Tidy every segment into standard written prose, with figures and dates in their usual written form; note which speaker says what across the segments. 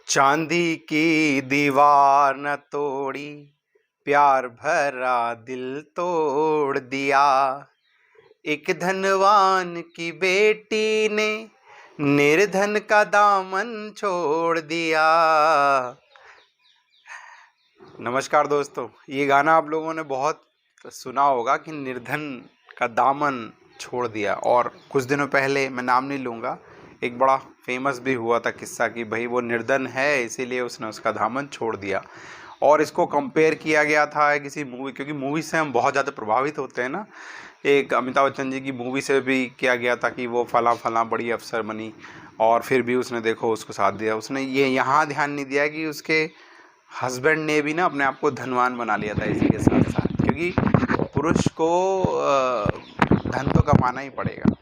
Speaker 1: चांदी की दीवार न तोड़ी, प्यार भरा दिल तोड़ दिया। एक धनवान की बेटी ने निर्धन का दामन छोड़ दिया। नमस्कार दोस्तों, ये गाना आप लोगों ने बहुत सुना होगा कि निर्धन का दामन छोड़ दिया। और कुछ दिनों पहले, मैं नाम नहीं लूँगा, एक बड़ा फेमस भी हुआ था किस्सा कि भाई वो निर्धन है इसीलिए उसने उसका दामन छोड़ दिया। और इसको कंपेयर किया गया था किसी मूवी, क्योंकि मूवी से हम बहुत ज़्यादा प्रभावित होते हैं ना। एक अमिताभ बच्चन जी की मूवी से भी किया गया था कि वो फला फला बड़ी अफसर बनी और फिर भी उसने देखो उसको साथ दिया। उसने ये यहाँ ध्यान नहीं दिया कि उसके हस्बैंड ने भी ना अपने आप को धनवान बना लिया था इसी के साथ साथ, क्योंकि पुरुष को धन तो कमाना ही पड़ेगा,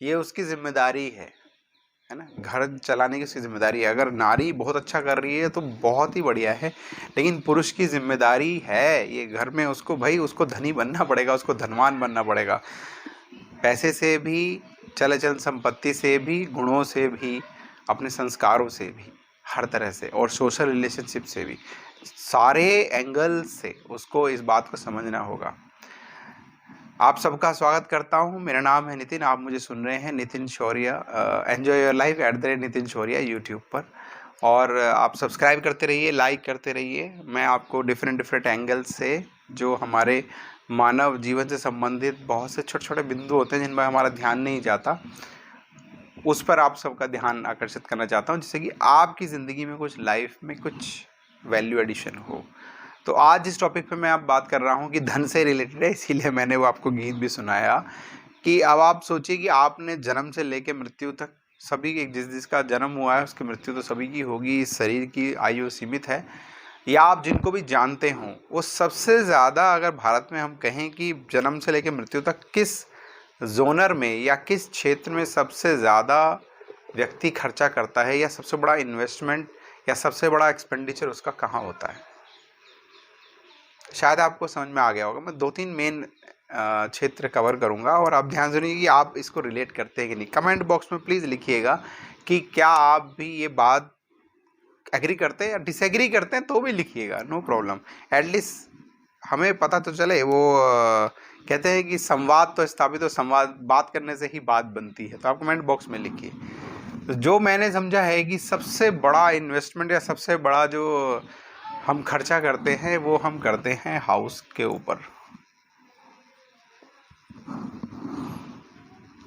Speaker 1: ये उसकी जिम्मेदारी है ना। घर चलाने की उसकी जिम्मेदारी है। अगर नारी बहुत अच्छा कर रही है तो बहुत ही बढ़िया है, लेकिन पुरुष की जिम्मेदारी है ये घर में उसको, भाई उसको धनी बनना पड़ेगा, उसको धनवान बनना पड़ेगा। पैसे से भी, चल संपत्ति से भी, गुणों से भी, अपने संस्कारों से भी, हर तरह से, और सोशल रिलेशनशिप से भी, सारे एंगल से उसको इस बात को समझना होगा। आप सबका स्वागत करता हूं। मेरा नाम है नितिन, आप मुझे सुन रहे हैं Nitin Shaurya, enjoy your life @Nitin Shaurya YouTube पर। और आप सब्सक्राइब करते रहिए, लाइक करते रहिए। मैं आपको डिफरेंट एंगल से, जो हमारे मानव जीवन से संबंधित बहुत से छोटे छोटे बिंदु होते हैं जिन पर हमारा ध्यान नहीं जाता, उस पर आप सबका ध्यान आकर्षित करना चाहता हूं, जिससे कि आपकी ज़िंदगी में कुछ, लाइफ में कुछ वैल्यू एडिशन हो। तो आज जिस टॉपिक पे मैं आप बात कर रहा हूँ कि धन से रिलेटेड है, इसीलिए मैंने वो आपको गीत भी सुनाया कि अब आप सोचिए कि आपने जन्म से लेकर मृत्यु तक सभी के, जिसका जन्म हुआ है उसकी मृत्यु तो सभी की होगी। इस शरीर की आयु सीमित है। या आप जिनको भी जानते हों, वो सबसे ज़्यादा, अगर भारत में हम कहें कि जन्म से लेकर मृत्यु तक किस जोनर में या किस क्षेत्र में सबसे ज़्यादा व्यक्ति खर्चा करता है, या सबसे बड़ा इन्वेस्टमेंट या सबसे बड़ा एक्सपेंडिचर उसका कहाँ होता है, शायद आपको समझ में आ गया होगा। मैं 2-3 मेन क्षेत्र कवर करूंगा और आप ध्यान सुनिए कि आप इसको रिलेट करते हैं कि नहीं। कमेंट बॉक्स में प्लीज़ लिखिएगा कि क्या आप भी ये बात एग्री करते हैं या डिसएग्री करते हैं, तो भी लिखिएगा, नो प्रॉब्लम। एटलीस्ट हमें पता तो चले। वो कहते हैं कि संवाद तो स्थापित हो, संवाद, बात करने से ही बात बनती है। तो आप कमेंट बॉक्स में लिखिए। तो जो मैंने समझा है कि सबसे बड़ा इन्वेस्टमेंट या सबसे बड़ा जो हम खर्चा करते हैं, वो हम करते हैं हाउस के ऊपर।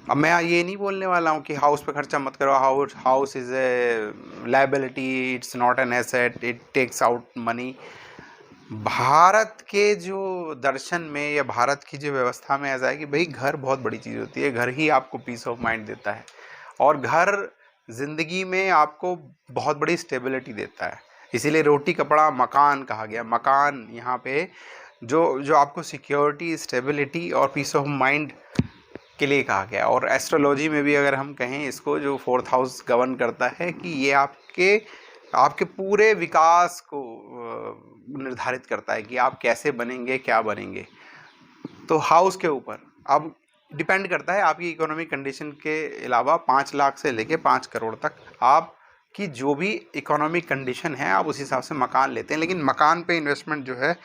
Speaker 1: अब मैं ये नहीं बोलने वाला हूँ कि हाउस पे खर्चा मत करो, house is a liability, it's not an asset, it takes out money. Bharat के जो दर्शन में या भारत की जो व्यवस्था में ऐसा है कि भाई घर बहुत बड़ी चीज़ होती है। घर ही आपको पीस ऑफ माइंड देता है, और घर ज़िंदगी में आपको बहुत बड़ी स्टेबिलिटी देता है। इसीलिए रोटी कपड़ा मकान कहा गया। मकान यहाँ पे जो आपको सिक्योरिटी, स्टेबिलिटी और पीस ऑफ माइंड के लिए कहा गया। और एस्ट्रोलॉजी में भी अगर हम कहें इसको, जो 4th हाउस गवर्न करता है, कि ये आपके पूरे विकास को निर्धारित करता है कि आप कैसे बनेंगे, क्या बनेंगे। तो हाउस के ऊपर अब डिपेंड करता है आपकी इकोनॉमिक कंडीशन के अलावा। 5 लाख से लेके 5 करोड़ तक आपकी जो भी इकोनॉमिक कंडीशन है, आप उस हिसाब से मकान लेते हैं। लेकिन मकान पे इन्वेस्टमेंट जो है,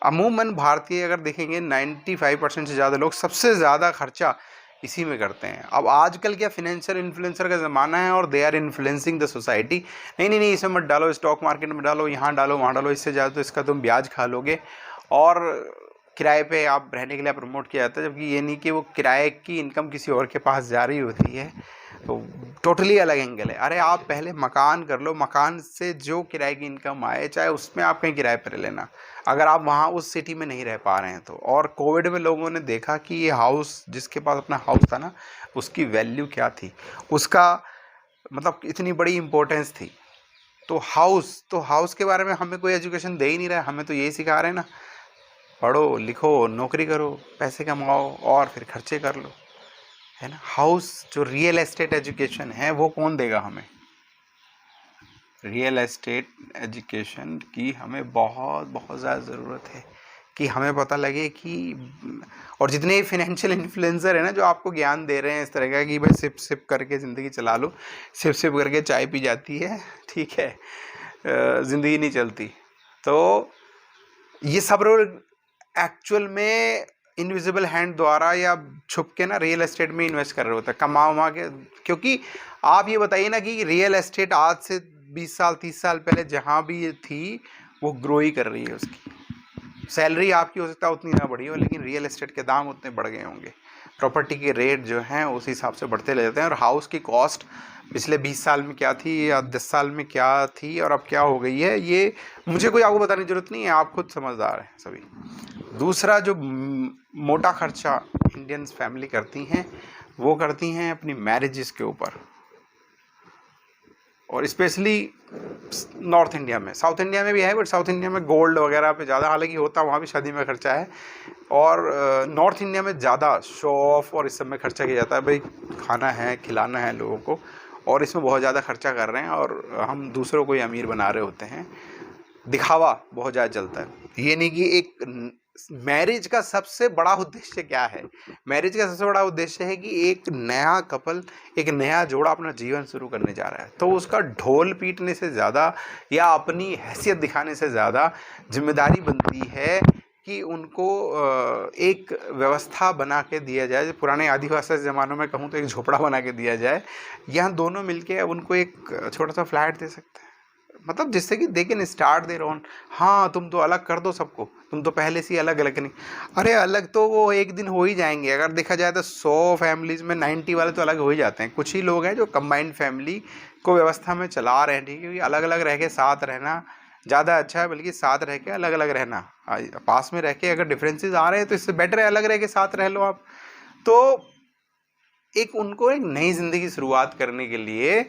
Speaker 1: अमूमन भारतीय अगर देखेंगे 95% से ज़्यादा लोग सबसे ज़्यादा खर्चा इसी में करते हैं। अब आजकल क्या फाइनेंशियल इन्फ्लुएंसर का ज़माना है, और they are influencing the society. नहीं, इसमें मत डालो, स्टॉक मार्केट में डालो, यहाँ डालो, वहाँ डालो, इससे ज़्यादा तो इसका तुम ब्याज खा लोगे। और किराए पे आप रहने के लिए प्रमोट किया जाता है, जबकि ये नहीं कि वो किराए की इनकम किसी और के पास जा रही होती है। तो टोटली अलग एंगल है। अरे आप पहले मकान कर लो, मकान से जो किराए की इनकम आए, चाहे उसमें आप कहीं किराए पर लेना, अगर आप वहाँ उस सिटी में नहीं रह पा रहे हैं तो। और कोविड में लोगों ने देखा कि ये हाउस, जिसके पास अपना हाउस था ना, उसकी वैल्यू क्या थी, उसका मतलब इतनी बड़ी इम्पोर्टेंस थी। तो हाउस के बारे में हमें कोई एजुकेशन दे ही नहीं रहा है। हमें तो यही सिखा रहे हैं ना, पढ़ो लिखो, नौकरी करो, पैसे कमाओ और फिर खर्चे कर लो, है ना। हाउस जो रियल एस्टेट एजुकेशन है, वो कौन देगा हमें? रियल एस्टेट एजुकेशन की हमें बहुत ज़्यादा ज़रूरत है, कि हमें पता लगे कि, और जितने फाइनेंशियल इन्फ्लुएंसर है ना, जो आपको ज्ञान दे रहे हैं इस तरह का कि भाई सिप करके ज़िंदगी चला लो, सिप करके चाय पी जाती है, ठीक है, ज़िंदगी नहीं चलती। तो ये सब लोग एक्चुअल में इनविजिबल हैंड द्वारा या छुप के ना रियल एस्टेट में इन्वेस्ट कर रहे होते हैं, कमा उमा के। क्योंकि आप ये बताइए ना कि रियल एस्टेट आज से 20 साल 30 साल पहले जहाँ भी ये थी वो ग्रो ही कर रही है। उसकी सैलरी आपकी हो सकता है उतनी ना बढ़ी हो, लेकिन रियल एस्टेट के दाम उतने बढ़ गए होंगे, प्रॉपर्टी के रेट जो हैं उस हिसाब से बढ़ते ले जाते हैं। और हाउस की कॉस्ट पिछले 20 साल में क्या थी या 10 साल में क्या थी और अब क्या हो गई है, ये मुझे कोई आपको बताने की ज़रूरत नहीं है, आप खुद समझदार हैं सभी। दूसरा जो मोटा खर्चा इंडियंस फैमिली करती हैं वो करती हैं अपनी मैरिजेस के ऊपर, और स्पेशली नॉर्थ इंडिया में। साउथ इंडिया में भी है, बट साउथ इंडिया में गोल्ड वगैरह पे ज़्यादा, हालांकि होता वहाँ भी शादी में खर्चा है, और नॉर्थ इंडिया में ज़्यादा शो ऑफ और इस सब में खर्चा किया जाता है। भाई खाना है, खिलाना है लोगों को, और इसमें बहुत ज़्यादा खर्चा कर रहे हैं और हम दूसरों को ही अमीर बना रहे होते हैं। दिखावा बहुत ज़्यादा चलता है। ये नहीं कि एक मैरिज का सबसे बड़ा उद्देश्य क्या है, मैरिज का सबसे बड़ा उद्देश्य है कि एक नया कपल, एक नया जोड़ा अपना जीवन शुरू करने जा रहा है, तो उसका ढोल पीटने से ज़्यादा या अपनी हैसियत दिखाने से ज़्यादा जिम्मेदारी बनती है कि उनको एक व्यवस्था बना के दिया जाए। पुराने आदिवासी ज़मानों में कहूँ तो एक झोपड़ा बना के दिया जाए, यहाँ दोनों मिलके उनको एक छोटा सा फ्लैट दे सकते हैं, मतलब जिससे कि they can start their own. हाँ तुम तो अलग कर दो सबको, तुम तो पहले से ही अलग अलग नहीं, अरे अलग तो वो एक दिन हो ही जाएंगे। अगर देखा जाए तो 100 फैमिलीज़ में 90 वाले तो अलग हो ही जाते हैं। कुछ ही लोग हैं जो कंबाइंड फैमिली को व्यवस्था में चला रहे हैं, ठीक है, क्योंकि अलग अलग रह के साथ रहना ज़्यादा अच्छा है, बल्कि साथ रह के अलग अलग रहना, पास में रह के अगर डिफरेंसेस आ रहे हैं तो इससे बेटर है अलग रह के साथ रह लो आप। तो एक उनको एक नई ज़िंदगी शुरुआत करने के लिए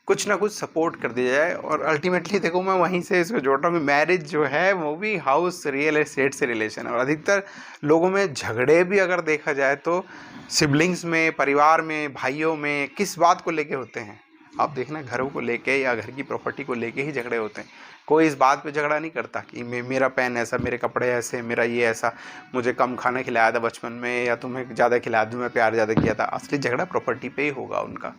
Speaker 1: कुछ ना कुछ सपोर्ट कर दिया जाए। और अल्टीमेटली देखो मैं वहीं से इसको जोड़ रहा हूँ कि मैरिज जो है वो भी हाउस रियल एस्टेट से रिलेशन है। और अधिकतर लोगों में झगड़े भी अगर देखा जाए तो सिबलिंग्स में, परिवार में, भाइयों में किस बात को लेके होते हैं, आप देखना घरों को लेके या घर की प्रॉपर्टी को लेके ही झगड़े होते हैं। कोई इस बात पे झगड़ा नहीं करता कि मेरा पेन ऐसा, मेरे कपड़े ऐसे, मेरा ये ऐसा, मुझे कम खाना खिलाया था बचपन में या तुम्हें ज़्यादा खिला दूँ, मैं प्यार ज़्यादा किया था। असली झगड़ा प्रॉपर्टी पे ही होगा उनका,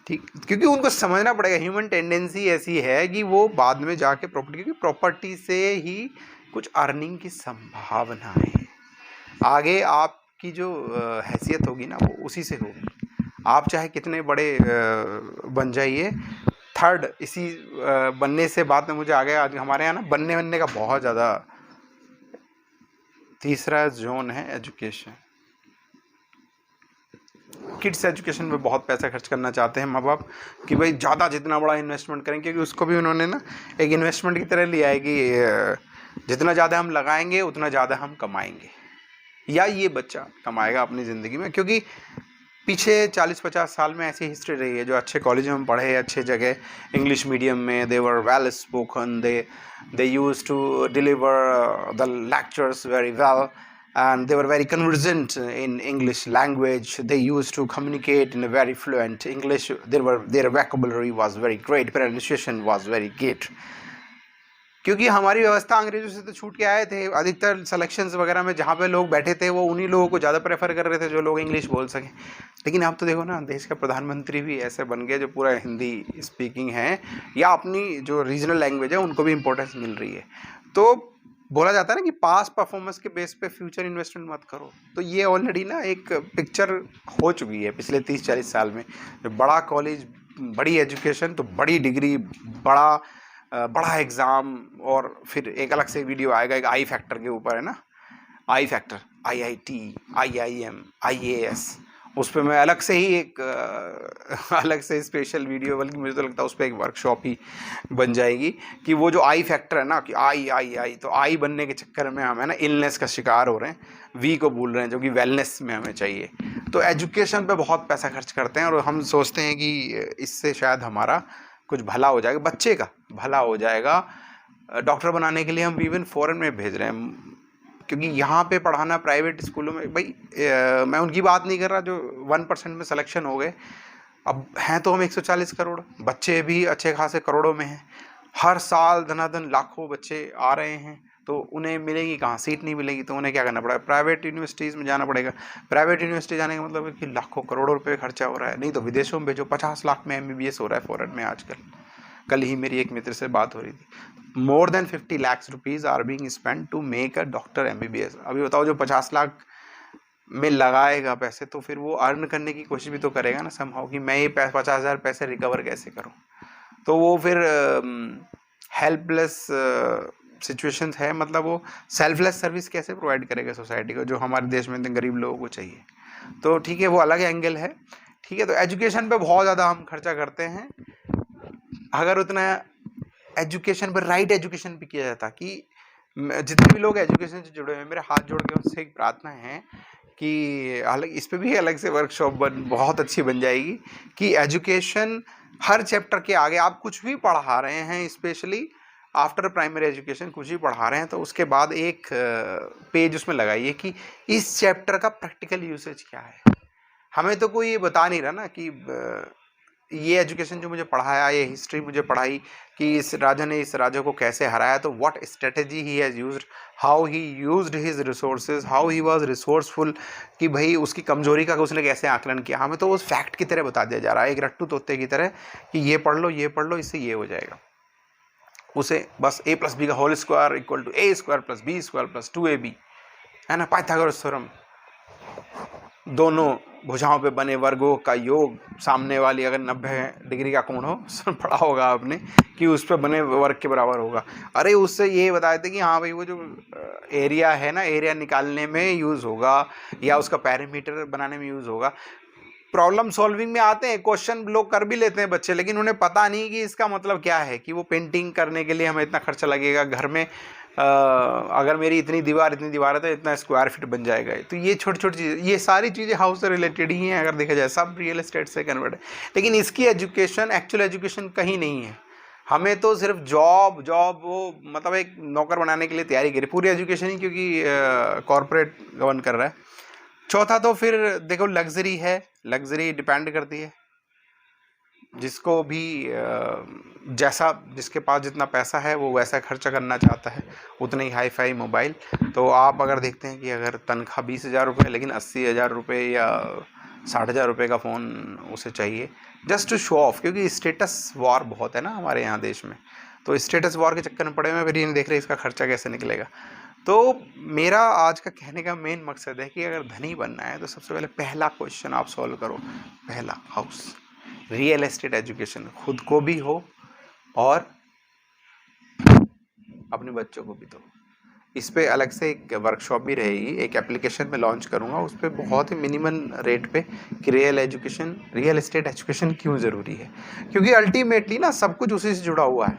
Speaker 1: ठीक, क्योंकि उनको समझना पड़ेगा ह्यूमन टेंडेंसी ऐसी है कि वो बाद में जाके प्रॉपर्टी, क्योंकि प्रॉपर्टी से ही कुछ अर्निंग की संभावना है। आगे आपकी जो हैसियत होगी ना वो उसी से होगी। आप चाहे कितने बड़े बन जाइए, थर्ड इसी बनने से बात में मुझे आ गया। आज हमारे यहाँ ना बनने का बहुत ज़्यादा। तीसरा जोन है एजुकेशन। किड्स एजुकेशन में बहुत पैसा खर्च करना चाहते हैं माँ बाप कि भाई ज़्यादा जितना बड़ा इन्वेस्टमेंट करें, क्योंकि उसको भी उन्होंने ना एक इन्वेस्टमेंट की तरह लिया है कि जितना ज़्यादा हम लगाएंगे उतना ज़्यादा हम कमाएंगे, या ये बच्चा कमाएगा अपनी ज़िंदगी में। क्योंकि पीछे 40-50 साल में ऐसी हिस्ट्री रही है, जो अच्छे कॉलेजों में पढ़े, अच्छे जगह इंग्लिश मीडियम में, they were well spoken, they used to deliver the lectures very well, and they were very conversant in English language. They used to communicate in a very fluent English. Their vocabulary was very great, pronunciation was very great. क्योंकि हमारी व्यवस्था अंग्रेजों से तो छूट के आए थे। अधिकतर सिलेक्शंस वगैरह में जहाँ पे लोग बैठे थे वो उन्हीं लोगों को ज़्यादा प्रेफर कर रहे थे जो लोग इंग्लिश बोल सकें। लेकिन अब तो देखो ना, देश का प्रधानमंत्री भी ऐसे बन गए जो पूरा हिंदी स्पीकिंग है, या अपनी जो रीजनल लैंग्वेज है उनको भी इम्पोर्टेंस मिल रही है। तो बोला जाता है ना कि पास परफॉर्मेंस के बेस पे फ्यूचर इन्वेस्टमेंट मत करो। तो ये ऑलरेडी ना एक पिक्चर हो चुकी है पिछले 30-40 साल में। बड़ा कॉलेज, बड़ी एजुकेशन, तो बड़ी डिग्री, बड़ा एग्ज़ाम, और फिर एक अलग से वीडियो आएगा एक आई फैक्टर के ऊपर, है ना, आई फैक्टर, IIT, IIM, IAS, उस पर मैं अलग से ही एक अलग से स्पेशल वीडियो, बल्कि मुझे तो लगता है उस पर एक वर्कशॉप ही बन जाएगी कि वो जो आई फैक्टर है ना कि आई तो आई बनने के चक्कर में हम है ना इलनेस का शिकार हो रहे हैं, वी को भूल रहे हैं जो कि वेलनेस में हमें चाहिए। तो एजुकेशन पे बहुत पैसा खर्च करते हैं और हम सोचते हैं कि इससे शायद हमारा कुछ भला हो जाएगा, बच्चे का भला हो जाएगा। डॉक्टर बनाने के लिए हम इवन फॉरेन में भेज रहे हैं, क्योंकि यहाँ पे पढ़ाना प्राइवेट स्कूलों में, भाई मैं उनकी बात नहीं कर रहा जो 1% में सिलेक्शन हो गए। अब हैं तो हम 140 करोड़, बच्चे भी अच्छे खासे करोड़ों में हैं। हर साल धनाधन लाखों बच्चे आ रहे हैं, तो उन्हें मिलेगी कहाँ, सीट नहीं मिलेगी, तो उन्हें क्या करना पड़ेगा, प्राइवेट यूनिवर्सिटीज़ में जाना पड़ेगा। प्राइवेट यूनिवर्सिटी जाने का मतलब है कि लाखों करोड़ों रुपये खर्चा हो रहा है। नहीं तो विदेशों में भेजो, 50 लाख में MBBS हो रहा है फॉरेन में आजकल। कल ही मेरी एक मित्र से बात हो रही थी, more than 50 lakhs rupees are being spend to make a doctor MBBS। अभी बताओ, जो 50 लाख में लगाएगा पैसे, तो फिर वो अर्न करने की कोशिश भी तो करेगा ना समहाउ, कि मैं ये 50,000 पैसे रिकवर कैसे करूं। तो वो फिर हेल्पलेस सिचुएशंस है, मतलब वो सेल्फलेस सर्विस कैसे प्रोवाइड करेगा सोसाइटी को, जो हमारे देश में इतने गरीब लोगों को चाहिए। तो ठीक है, वो अलग एंगल है। ठीक है, तो एजुकेशन पे बहुत ज़्यादा हम खर्चा करते हैं। अगर उतना एजुकेशन पर, राइट एजुकेशन पे किया जाता, कि जितने भी लोग एजुकेशन से जुड़े हुए हैं, मेरे हाथ जोड़ के उनसे एक प्रार्थना है कि अलग, इस पे भी अलग से वर्कशॉप बहुत अच्छी बन जाएगी, कि एजुकेशन हर चैप्टर के आगे आप कुछ भी पढ़ा रहे हैं, स्पेशली आफ्टर प्राइमरी एजुकेशन कुछ भी पढ़ा रहे हैं, तो उसके बाद एक पेज उसमें लगाइए कि इस चैप्टर का प्रैक्टिकल यूसेज क्या है। हमें तो कोई ये बता नहीं रहा ना कि ये एजुकेशन जो मुझे पढ़ाया, ये हिस्ट्री मुझे पढ़ाई कि इस राजा ने इस राजा को कैसे हराया, तो what strategy he has used, how he used his resources, how he was resourceful, कि भाई उसकी कमजोरी का उसने कैसे आकलन किया। हमें तो उस फैक्ट की तरह बता दिया जा रहा है, एक रट्टू तोते की तरह, कि ये पढ़ लो इससे ये हो जाएगा। उसे बस a + b का whole square equal to a² + b² + 2ab, है ना, पाइथागोरस थ्योरम, दोनों भुजाओं पे बने वर्गों का योग, सामने वाली अगर 90 डिग्री का कोण हो, पढ़ा होगा आपने, कि उस पर बने वर्ग के बराबर होगा। अरे उससे ये बताए थे कि हाँ भाई, वो जो एरिया है ना, एरिया निकालने में यूज़ होगा, या उसका पैरामीटर बनाने में यूज़ होगा। प्रॉब्लम सॉल्विंग में आते हैं, क्वेश्चन लोग कर भी लेते हैं बच्चे, लेकिन उन्हें पता नहीं कि इसका मतलब क्या है, कि वो पेंटिंग करने के लिए हमें इतना खर्चा लगेगा, घर में अगर मेरी इतनी दीवार है तो इतना स्क्वायर फीट बन जाएगा। तो ये छोटी छोटी चीज़ें, ये सारी चीज़ें हाउस से रिलेटेड ही हैं, अगर देखा जाए सब रियल एस्टेट से कन्वर्ट है। लेकिन इसकी एजुकेशन, एक्चुअल एजुकेशन कहीं नहीं है। हमें तो सिर्फ जॉब वो मतलब एक नौकर बनाने के लिए तैयारी करी, पूरी एजुकेशन ही, क्योंकि कॉरपोरेट गवर्न कर रहा है। चौथा तो फिर देखो, लग्जरी है, लग्जरी डिपेंड करती है, जिसको भी जैसा, जिसके पास जितना पैसा है वो वैसा खर्चा करना चाहता है, उतने ही हाई फाई मोबाइल। तो आप अगर देखते हैं कि अगर तनख्वाह 20,000 रुपये, लेकिन 80,000 रुपये या 60,000 रुपये का फ़ोन उसे चाहिए जस्ट टू शो ऑफ, क्योंकि स्टेटस वॉर बहुत है ना हमारे यहाँ देश में। तो स्टेटस वॉर के चक्कर में पड़े हुए, फिर ये नहीं देख रहे इसका खर्चा कैसे निकलेगा। तो मेरा आज का कहने का मेन मकसद है कि अगर धनी बनना है तो सबसे पहले पहला क्वेश्चन आप सॉल्व करो, पहला हाउस, रियल एस्टेट एजुकेशन, खुद को भी हो और अपने बच्चों को भी दो। इस पे अलग से एक वर्कशॉप भी रहेगी, एक एप्लीकेशन में लॉन्च करूँगा, उस पर बहुत ही मिनिमम रेट पे, कि रियल एस्टेट एजुकेशन क्यों ज़रूरी है। क्योंकि अल्टीमेटली ना सब कुछ उसी से जुड़ा हुआ है,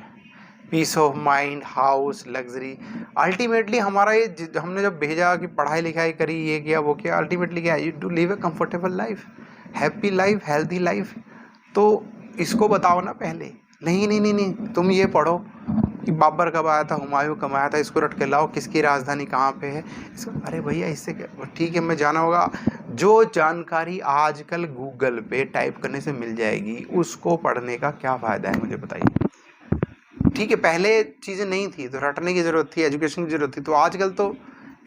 Speaker 1: peace of mind, house, luxury. Ultimately हमारा ये, हमने जब भेजा कि पढ़ाई लिखाई करी, ये किया वो किया, अल्टीमेटली क्या है, you to live a comfortable life, happy life, healthy life. तो इसको बताओ ना पहले, नहीं, तुम ये पढ़ो कि बाबर कब आया था, हुमायूं कब आया था, इसको रट के लाओ, किसकी राजधानी कहाँ पे है, इसको, अरे भैया इससे क्या, ठीक है मैं जाना होगा। जो जानकारी आजकल गूगल पे टाइप करने से मिल जाएगी, उसको पढ़ने का क्या फ़ायदा है, मुझे बताइए। ठीक है, पहले चीज़ें नहीं थी तो रटने की ज़रूरत थी, एजुकेशन की ज़रूरत थी, तो आजकल तो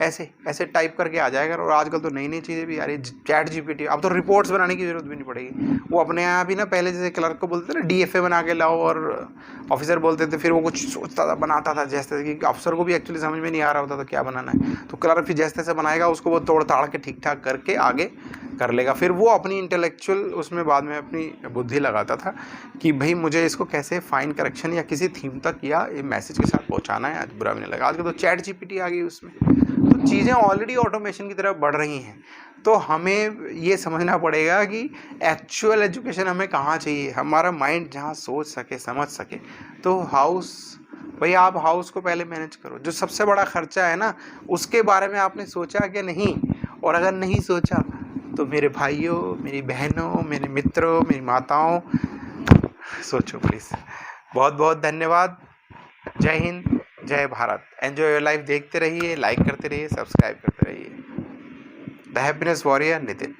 Speaker 1: ऐसे टाइप करके आ जाएगा। और आजकल तो नई चीज़ें भी आ रही है, चैट GPT, अब तो रिपोर्ट्स बनाने की ज़रूरत भी नहीं पड़ेगी, वो अपने आप ही ना, पहले जैसे क्लर्क को बोलते थे ना DFA बना के लाओ, और ऑफिसर बोलते थे, फिर वो कुछ सोचता था, बनाता था, जैसे कि अफसर को भी एक्चुअली समझ में नहीं आ रहा होता तो क्या बनाना है, तो क्लर्क फिर जैसे तैसे बनाएगा, उसको वो तोड़ ताड़ के ठीक ठाक करके आगे कर लेगा। फिर वो अपनी इंटेलेक्चुअल उसमें बाद में अपनी बुद्धि लगाता था कि भाई मुझे इसको कैसे फाइन करेक्शन या किसी थीम तक या मैसेज के साथ पहुंचाना है, आज बुरा भी नहीं लगा। आजकल तो चैट GPT आ गई उसमें, तो चीज़ें ऑलरेडी ऑटोमेशन की तरफ बढ़ रही हैं। तो हमें ये समझना पड़ेगा कि एक्चुअल एजुकेशन हमें कहाँ चाहिए, हमारा माइंड जहाँ सोच सके, समझ सके। तो हाउस, भाई आप हाउस को पहले मैनेज करो। जो सबसे बड़ा खर्चा है ना, उसके बारे में आपने सोचा कि नहीं, और अगर नहीं सोचा तो मेरे भाइयों, मेरी बहनों, मेरे मित्रों, मेरी माताओं, सोचो प्लीज़। बहुत बहुत धन्यवाद। जय हिंद, जय भारत। एंजॉय योर लाइफ देखते रहिए, लाइक करते रहिए, सब्सक्राइब करते रहिए। The happiness warrior Nitin.